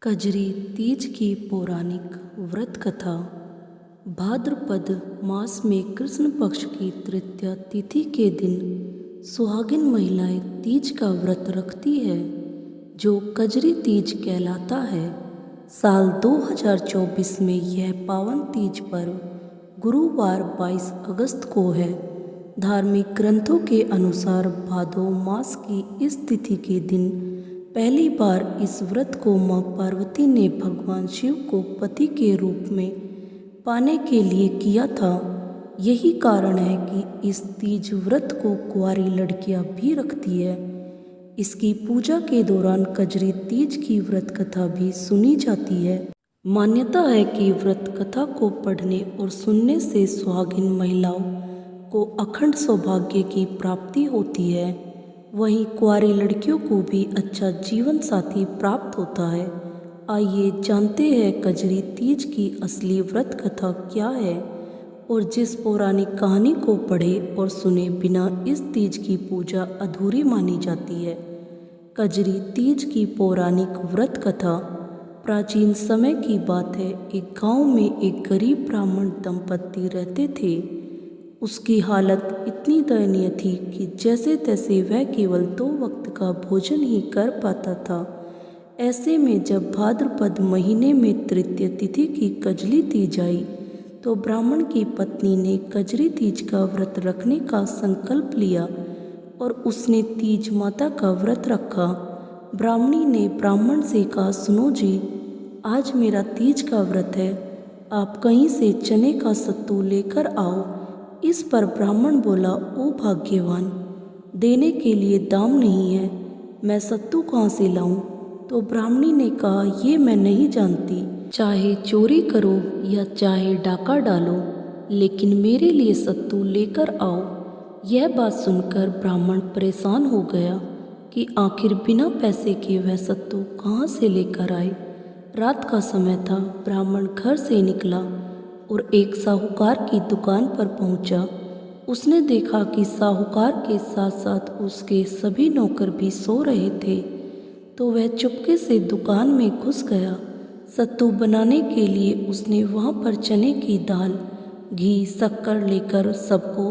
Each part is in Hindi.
कजरी तीज की पौराणिक व्रत कथा। भाद्रपद मास में कृष्ण पक्ष की तृतीया तिथि के दिन सुहागिन महिलाएं तीज का व्रत रखती है, जो कजरी तीज कहलाता है। साल 2024 में यह पावन तीज पर्व गुरुवार 22 अगस्त को है। धार्मिक ग्रंथों के अनुसार भादो मास की इस तिथि के दिन पहली बार इस व्रत को मां पार्वती ने भगवान शिव को पति के रूप में पाने के लिए किया था। यही कारण है कि इस तीज व्रत को कुंवारी लड़कियां भी रखती है। इसकी पूजा के दौरान कजरी तीज की व्रत कथा भी सुनी जाती है। मान्यता है कि व्रत कथा को पढ़ने और सुनने से सुहागिन महिलाओं को अखंड सौभाग्य की प्राप्ति होती है। वहीं कुंवारी लड़कियों को भी अच्छा जीवन साथी प्राप्त होता है। आइए जानते हैं कजरी तीज की असली व्रत कथा क्या है और जिस पौराणिक कहानी को पढ़े और सुने बिना इस तीज की पूजा अधूरी मानी जाती है। कजरी तीज की पौराणिक व्रत कथा प्राचीन समय की बात है। एक गांव में एक गरीब ब्राह्मण दंपति रहते थे। उसकी हालत इतनी दयनीय थी कि जैसे तैसे वह केवल 2 वक्त का भोजन ही कर पाता था। ऐसे में जब भाद्रपद महीने में तृतीय तिथि की कजली तीज आई, तो ब्राह्मण की पत्नी ने कजरी तीज का व्रत रखने का संकल्प लिया और उसने तीज माता का व्रत रखा। ब्राह्मणी ने ब्राह्मण से कहा, सुनो जी, आज मेरा तीज का व्रत है, आप कहीं से चने का सत्तू लेकर आओ। इस पर ब्राह्मण बोला, ओ भाग्यवान, देने के लिए दाम नहीं है, मैं सत्तू कहाँ से लाऊं? तो ब्राह्मणी ने कहा, ये मैं नहीं जानती, चाहे चोरी करो या चाहे डाका डालो, लेकिन मेरे लिए सत्तू लेकर आओ। यह बात सुनकर ब्राह्मण परेशान हो गया कि आखिर बिना पैसे के वह सत्तू कहाँ से लेकर आए। रात का समय था। ब्राह्मण घर से निकला और एक साहूकार की दुकान पर पहुंचा। उसने देखा कि साहूकार के साथ साथ उसके सभी नौकर भी सो रहे थे, तो वह चुपके से दुकान में घुस गया। सत्तू बनाने के लिए उसने वहां पर चने की दाल, घी, शक्कर लेकर सबको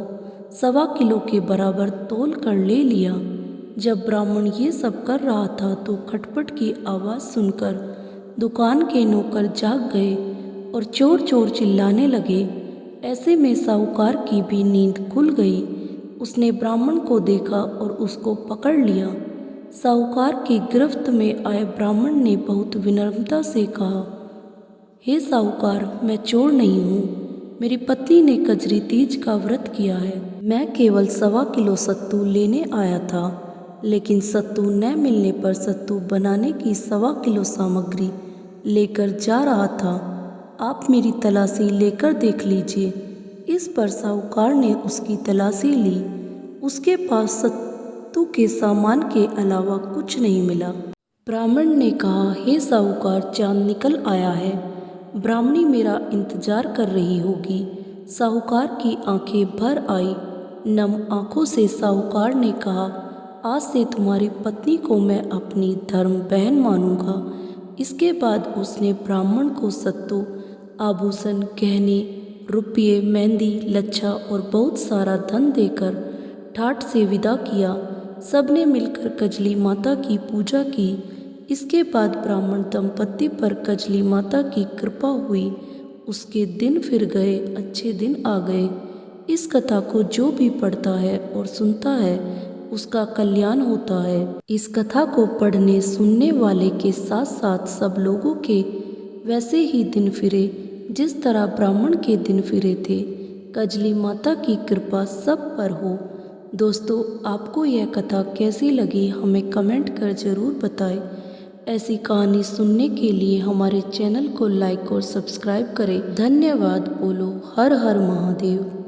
1.25 किलो के बराबर तोल कर ले लिया। जब ब्राह्मण ये सब कर रहा था तो खटपट की आवाज़ सुनकर दुकान के नौकर जाग गए और चोर चोर चिल्लाने लगे। ऐसे में साहूकार की भी नींद खुल गई। उसने ब्राह्मण को देखा और उसको पकड़ लिया। साहूकार की गिरफ्त में आए ब्राह्मण ने बहुत विनम्रता से कहा, हे साहूकार, मैं चोर नहीं हूँ, मेरी पत्नी ने कजरी तीज का व्रत किया है। मैं केवल 1.25 किलो सत्तू लेने आया था, लेकिन सत्तू न मिलने पर सत्तू बनाने की 1.25 किलो सामग्री लेकर जा रहा था। आप मेरी तलाशी लेकर देख लीजिए। इस पर साहूकार ने उसकी तलाशी ली। उसके पास सत्तू के सामान के अलावा कुछ नहीं मिला। ब्राह्मण ने कहा, हे साहूकार, चांद निकल आया है, ब्राह्मणी मेरा इंतजार कर रही होगी। साहूकार की आंखें भर आई। नम आंखों से साहूकार ने कहा, आज से तुम्हारी पत्नी को मैं अपनी धर्म बहन मानूंगा। इसके बाद उसने ब्राह्मण को सत्तू, आभूषण, गहने, रुपये, मेहंदी, लच्छा और बहुत सारा धन देकर ठाठ से विदा किया। सबने मिलकर कजली माता की पूजा की। इसके बाद ब्राह्मण दंपति पर कजली माता की कृपा हुई। उसके दिन फिर गए, अच्छे दिन आ गए। इस कथा को जो भी पढ़ता है और सुनता है, उसका कल्याण होता है। इस कथा को पढ़ने सुनने वाले के साथ साथ सब लोगों के वैसे ही दिन फिरे जिस तरह ब्राह्मण के दिन फिरे थे। कजली माता की कृपा सब पर हो। दोस्तों, आपको यह कथा कैसी लगी हमें कमेंट कर ज़रूर बताएं। ऐसी कहानी सुनने के लिए हमारे चैनल को लाइक और सब्सक्राइब करें। धन्यवाद। बोलो हर हर महादेव।